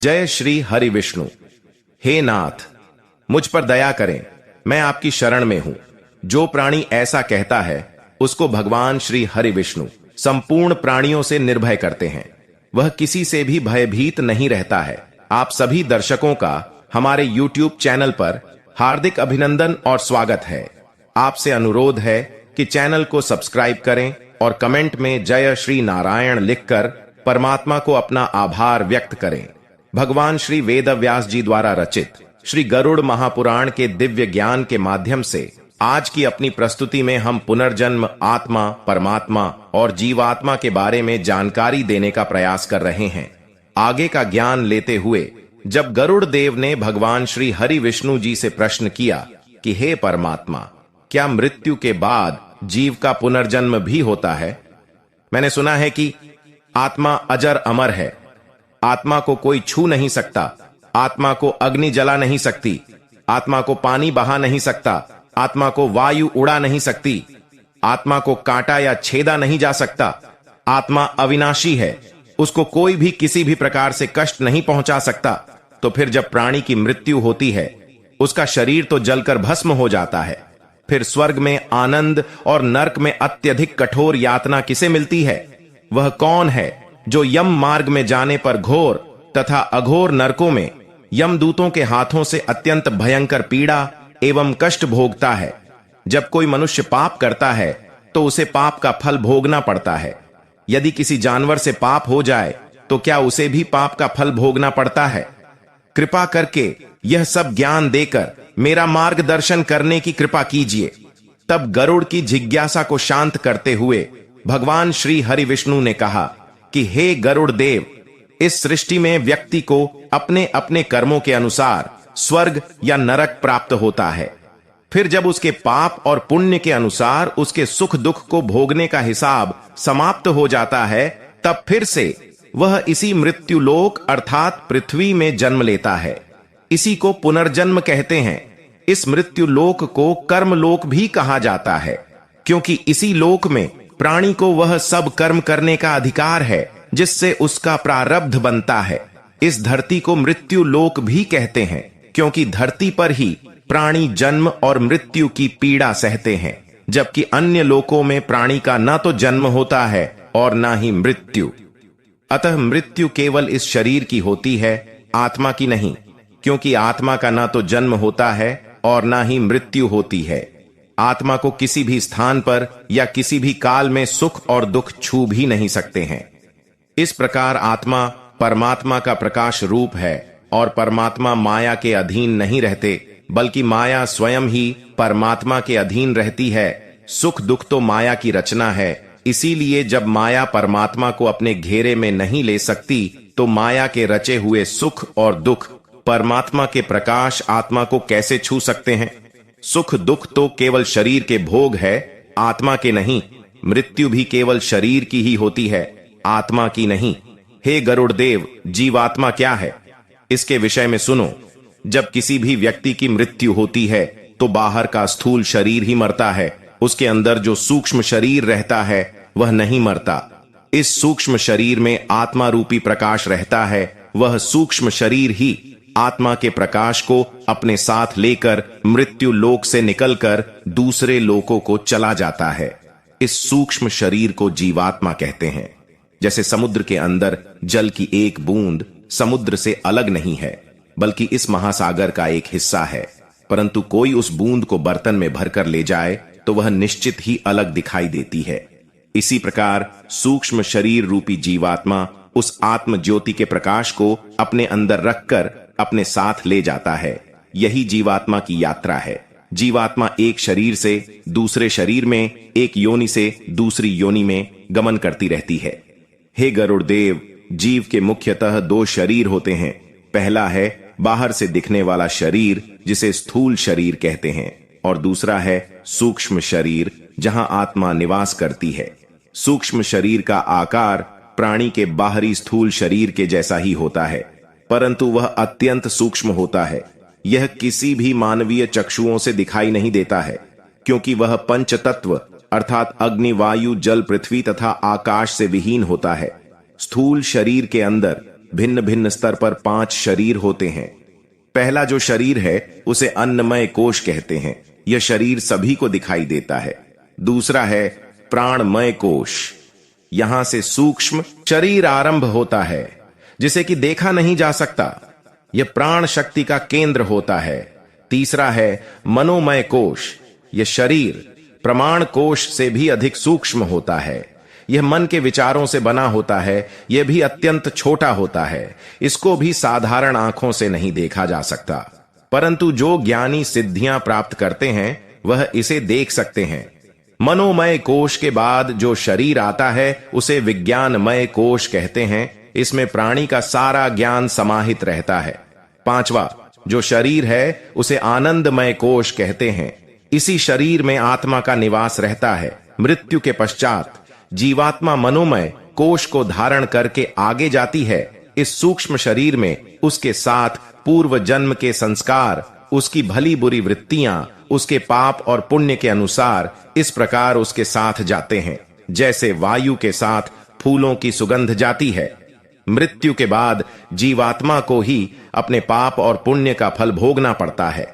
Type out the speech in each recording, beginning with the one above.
जय श्री हरि विष्णु। हे नाथ, मुझ पर दया करें, मैं आपकी शरण में हूं। जो प्राणी ऐसा कहता है उसको भगवान श्री हरि विष्णु संपूर्ण प्राणियों से निर्भय करते हैं। वह किसी से भी भयभीत नहीं रहता है। आप सभी दर्शकों का हमारे YouTube चैनल पर हार्दिक अभिनंदन और स्वागत है। आपसे अनुरोध है कि चैनल को सब्सक्राइब करें और कमेंट में जय श्री नारायण लिखकर परमात्मा को अपना आभार व्यक्त करें। भगवान श्री वेद व्यास जी द्वारा रचित श्री गरुड़ महापुराण के दिव्य ज्ञान के माध्यम से आज की अपनी प्रस्तुति में हम पुनर्जन्म, आत्मा, परमात्मा और जीवात्मा के बारे में जानकारी देने का प्रयास कर रहे हैं। आगे का ज्ञान लेते हुए जब गरुड़ देव ने भगवान श्री हरि विष्णु जी से प्रश्न किया कि हे परमात्मा, क्या मृत्यु के बाद जीव का पुनर्जन्म भी होता है? मैंने सुना है कि आत्मा अजर अमर है, आत्मा को कोई छू नहीं सकता, आत्मा को अग्नि जला नहीं सकती, आत्मा को पानी बहा नहीं सकता, आत्मा को वायु उड़ा नहीं सकती, आत्मा को काटा या छेदा नहीं जा सकता, आत्मा अविनाशी है, उसको कोई भी किसी भी प्रकार से कष्ट नहीं पहुंचा सकता। तो फिर जब प्राणी की मृत्यु होती है, उसका शरीर तो जलकर भस्म हो जाता है। फिर स्वर्ग में आनंद और नरक में अत्यधिक कठोर यातना किसे मिलती है? वह कौन है जो यम मार्ग में जाने पर घोर तथा अघोर नरकों में यमदूतों के हाथों से अत्यंत भयंकर पीड़ा एवं कष्ट भोगता है? जब कोई मनुष्य पाप करता है तो उसे पाप का फल भोगना पड़ता है। यदि किसी जानवर से पाप हो जाए तो क्या उसे भी पाप का फल भोगना पड़ता है? कृपा करके यह सब ज्ञान देकर मेरा मार्गदर्शन करने की कृपा कीजिए। तब गरुड़ की जिज्ञासा को शांत करते हुए भगवान श्री हरि विष्णु ने कहा कि हे गरुड़ देव, इस सृष्टि में व्यक्ति को अपने अपने कर्मों के अनुसार स्वर्ग या नरक प्राप्त होता है। फिर जब उसके पाप और पुण्य के अनुसार उसके सुख दुख को भोगने का हिसाब समाप्त हो जाता है, तब फिर से वह इसी मृत्यु लोक अर्थात पृथ्वी में जन्म लेता है। इसी को पुनर्जन्म कहते हैं। इस मृत्यु लोक को कर्म लोक भी कहा जाता है, क्योंकि इसी लोक में प्राणी को वह सब कर्म करने का अधिकार है जिससे उसका प्रारब्ध बनता है। इस धरती को मृत्यु लोक भी कहते हैं, क्योंकि धरती पर ही प्राणी जन्म और मृत्यु की पीड़ा सहते हैं, जबकि अन्य लोकों में प्राणी का न तो जन्म होता है और न ही मृत्यु। अतः मृत्यु केवल इस शरीर की होती है, आत्मा की नहीं, क्योंकि आत्मा का न तो जन्म होता है और न ही मृत्यु होती है। आत्मा को किसी भी स्थान पर या किसी भी काल में सुख और दुख छू भी नहीं सकते हैं। इस प्रकार आत्मा परमात्मा का प्रकाश रूप है और परमात्मा माया के अधीन नहीं रहते, बल्कि माया स्वयं ही परमात्मा के अधीन रहती है। सुख दुख तो माया की रचना है, इसीलिए जब माया परमात्मा को अपने घेरे में नहीं ले सकती तो माया के रचे हुए सुख और दुख परमात्मा के प्रकाश आत्मा को कैसे छू सकते हैं? सुख दुख तो केवल शरीर के भोग है, आत्मा के नहीं। मृत्यु भी केवल शरीर की ही होती है, आत्मा की नहीं। हे गरुड़ देव, जीवात्मा क्या है? इसके विषय में सुनो। जब किसी भी व्यक्ति की मृत्यु होती है तो बाहर का स्थूल शरीर ही मरता है, उसके अंदर जो सूक्ष्म शरीर रहता है वह नहीं मरता। इस सूक्ष्म शरीर में आत्मा रूपी प्रकाश रहता है। वह सूक्ष्म शरीर ही आत्मा के प्रकाश को अपने साथ लेकर मृत्यु लोक से निकलकर दूसरे लोकों को चला जाता है। इस सूक्ष्म शरीर को जीवात्मा कहते हैं। जैसे समुद्र के अंदर जल की एक बूंद समुद्र से अलग नहीं है, बल्कि इस महासागर का एक हिस्सा है, परंतु कोई उस बूंद को बर्तन में भरकर ले जाए तो वह निश्चित ही अलग दिखाई देती है। इसी प्रकार सूक्ष्म शरीर रूपी जीवात्मा उस आत्म ज्योति के प्रकाश को अपने अंदर रखकर अपने साथ ले जाता है। यही जीवात्मा की यात्रा है। जीवात्मा एक शरीर से दूसरे शरीर में, एक योनि से दूसरी योनि में गमन करती रहती है। हे गरुड़ देव, जीव के मुख्यतः दो शरीर होते हैं। पहला है बाहर से दिखने वाला शरीर, जिसे स्थूल शरीर कहते हैं, और दूसरा है सूक्ष्म शरीर, जहां आत्मा निवास करती है। सूक्ष्म शरीर का आकार प्राणी के बाहरी स्थूल शरीर के जैसा ही होता है, परंतु वह अत्यंत सूक्ष्म होता है। यह किसी भी मानवीय चक्षुओं से दिखाई नहीं देता है, क्योंकि वह पंच तत्व अर्थात अग्नि, वायु, जल, पृथ्वी तथा आकाश से विहीन होता है। स्थूल शरीर के अंदर भिन्न भिन्न स्तर पर 5 शरीर होते हैं। पहला जो शरीर है उसे अन्नमय कोश कहते हैं। यह शरीर सभी को दिखाई देता है। दूसरा है प्राणमय कोश। यहां से सूक्ष्म शरीर आरंभ होता है, जिसे कि देखा नहीं जा सकता। यह प्राण शक्ति का केंद्र होता है। तीसरा है मनोमय कोश। यह शरीर प्रमाण कोश से भी अधिक सूक्ष्म होता है। यह मन के विचारों से बना होता है। यह भी अत्यंत छोटा होता है। इसको भी साधारण आंखों से नहीं देखा जा सकता, परंतु जो ज्ञानी सिद्धियां प्राप्त करते हैं वह इसे देख सकते हैं। मनोमय कोश के बाद जो शरीर आता है उसे विज्ञानमय कोश कहते हैं। इसमें प्राणी का सारा ज्ञान समाहित रहता है। पांचवा जो शरीर है उसे आनंदमय कोश कहते हैं। इसी शरीर में आत्मा का निवास रहता है। मृत्यु के पश्चात जीवात्मा मनोमय कोश को धारण करके आगे जाती है। इस सूक्ष्म शरीर में उसके साथ पूर्व जन्म के संस्कार, उसकी भली बुरी वृत्तियां, उसके पाप और पुण्य के अनुसार इस प्रकार उसके साथ जाते हैं, जैसे वायु के साथ फूलों की सुगंध जाती है। मृत्यु के बाद जीवात्मा को ही अपने पाप और पुण्य का फल भोगना पड़ता है।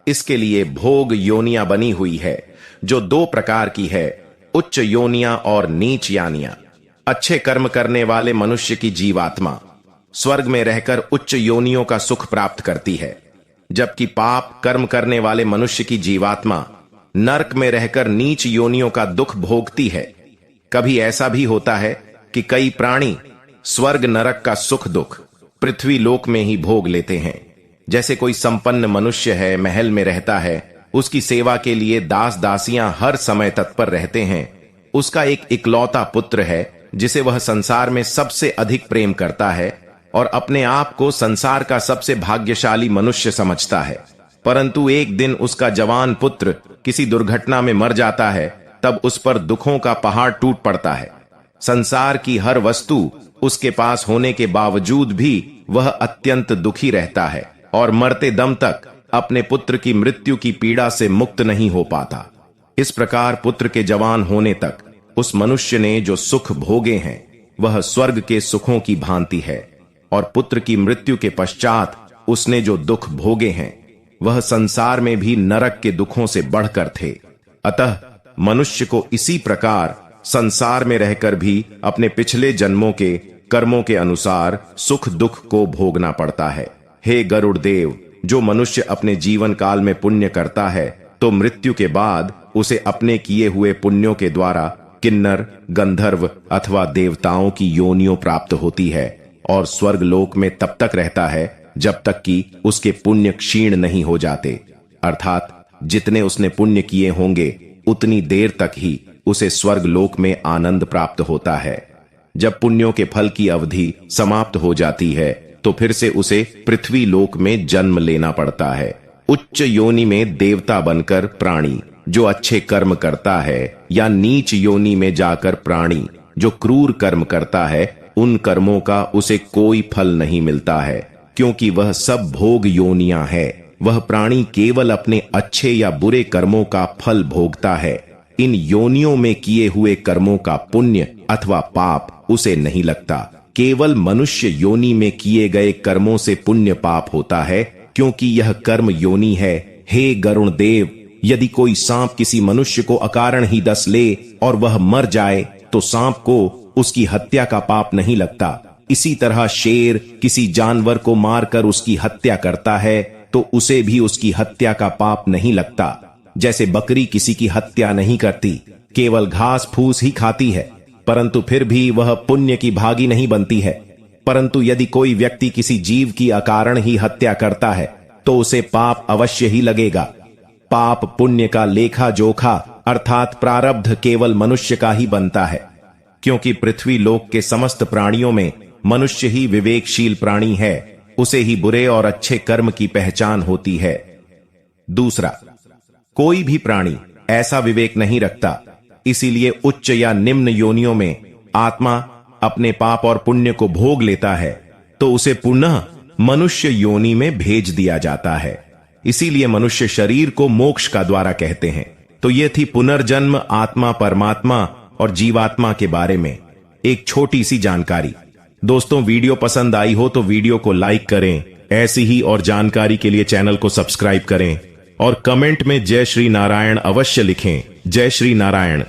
इसके लिए भोग योनियां बनी हुई है, जो 2 प्रकार की है, उच्च योनियां और नीच यानियां। अच्छे कर्म करने वाले मनुष्य की जीवात्मा स्वर्ग में रहकर उच्च योनियों का सुख प्राप्त करती है, जबकि पाप कर्म करने वाले मनुष्य की जीवात्मा नरक में रहकर नीच योनियों का दुख भोगती है। कभी ऐसा भी होता है कि कई प्राणी स्वर्ग नरक का सुख दुख पृथ्वी लोक में ही भोग लेते हैं। जैसे कोई संपन्न मनुष्य है, महल में रहता है, उसकी सेवा के लिए दास दासियां हर समय तत्पर रहते हैं। उसका एक इकलौता पुत्र है जिसे वह संसार में सबसे अधिक प्रेम करता है और अपने आप को संसार का सबसे भाग्यशाली मनुष्य समझता है। परंतु एक दिन उसका जवान पुत्र किसी दुर्घटना में मर जाता है, तब उस पर दुखों का पहाड़ टूट पड़ता है। संसार की हर वस्तु उसके पास होने के बावजूद भी वह अत्यंत दुखी रहता है और मरते दम तक अपने पुत्र की मृत्यु की पीड़ा से मुक्त नहीं हो पाता। इस प्रकार पुत्र के जवान होने तक उस मनुष्य ने जो सुख भोगे हैं वह स्वर्ग के सुखों की भांति है, और पुत्र की मृत्यु के पश्चात उसने जो दुख भोगे हैं वह संसार में भी नरक के दुखों से बढ़कर थे। अतः मनुष्य को इसी प्रकार संसार में रहकर भी अपने पिछले जन्मों के कर्मों के अनुसार सुख दुख को भोगना पड़ता है। हे गरुड़ देव, जो मनुष्य अपने जीवन काल में पुण्य करता है तो मृत्यु के बाद उसे अपने किए हुए पुण्यों के द्वारा किन्नर, गंधर्व अथवा देवताओं की योनियों प्राप्त होती है, और स्वर्ग लोक में तब तक रहता है जब तक कि उसके पुण्य क्षीण नहीं हो जाते। अर्थात जितने उसने पुण्य किए होंगे उतनी देर तक ही उसे स्वर्ग लोक में आनंद प्राप्त होता है। जब पुण्यों के फल की अवधि समाप्त हो जाती है तो फिर से उसे पृथ्वी लोक में जन्म लेना पड़ता है। उच्च योनि में देवता बनकर प्राणी जो अच्छे कर्म करता है, या नीच योनि में जाकर प्राणी जो क्रूर कर्म करता है, उन कर्मों का उसे कोई फल नहीं मिलता है, क्योंकि वह सब भोग योनियां है। वह प्राणी केवल अपने अच्छे या बुरे कर्मों का फल भोगता है। इन योनियों में किए हुए कर्मों का पुण्य अथवा पाप उसे नहीं लगता। केवल मनुष्य योनि में किए गए कर्मों से पुण्य पाप होता है, क्योंकि यह कर्म योनि है। हे गरुण देव, यदि कोई सांप किसी मनुष्य को अकारण ही डस ले और वह मर जाए तो सांप को उसकी हत्या का पाप नहीं लगता। इसी तरह शेर किसी जानवर को मारकर उसकी हत्या करता है तो उसे भी उसकी हत्या का पाप नहीं लगता। जैसे बकरी किसी की हत्या नहीं करती, केवल घास फूस ही खाती है, परंतु फिर भी वह पुण्य की भागी नहीं बनती है। परंतु यदि कोई व्यक्ति किसी जीव की अकारण ही हत्या करता है तो उसे पाप अवश्य ही लगेगा। पाप पुण्य का लेखा जोखा अर्थात प्रारब्ध केवल मनुष्य का ही बनता है, क्योंकि पृथ्वी लोक के समस्त प्राणियों में मनुष्य ही विवेकशील प्राणी है। उसे ही बुरे और अच्छे कर्म की पहचान होती है। दूसरा, कोई भी प्राणी ऐसा विवेक नहीं रखता, इसीलिए उच्च या निम्न योनियों में आत्मा अपने पाप और पुण्य को भोग लेता है तो उसे पुनः मनुष्य योनि में भेज दिया जाता है। इसीलिए मनुष्य शरीर को मोक्ष का द्वारा कहते हैं। तो यह थी पुनर्जन्म, आत्मा, परमात्मा और जीवात्मा के बारे में एक छोटी सी जानकारी। दोस्तों, वीडियो पसंद आई हो तो वीडियो को लाइक करें। ऐसी ही और जानकारी के लिए चैनल को सब्सक्राइब करें और कमेंट में जय श्री नारायण अवश्य लिखें। जय श्री नारायण।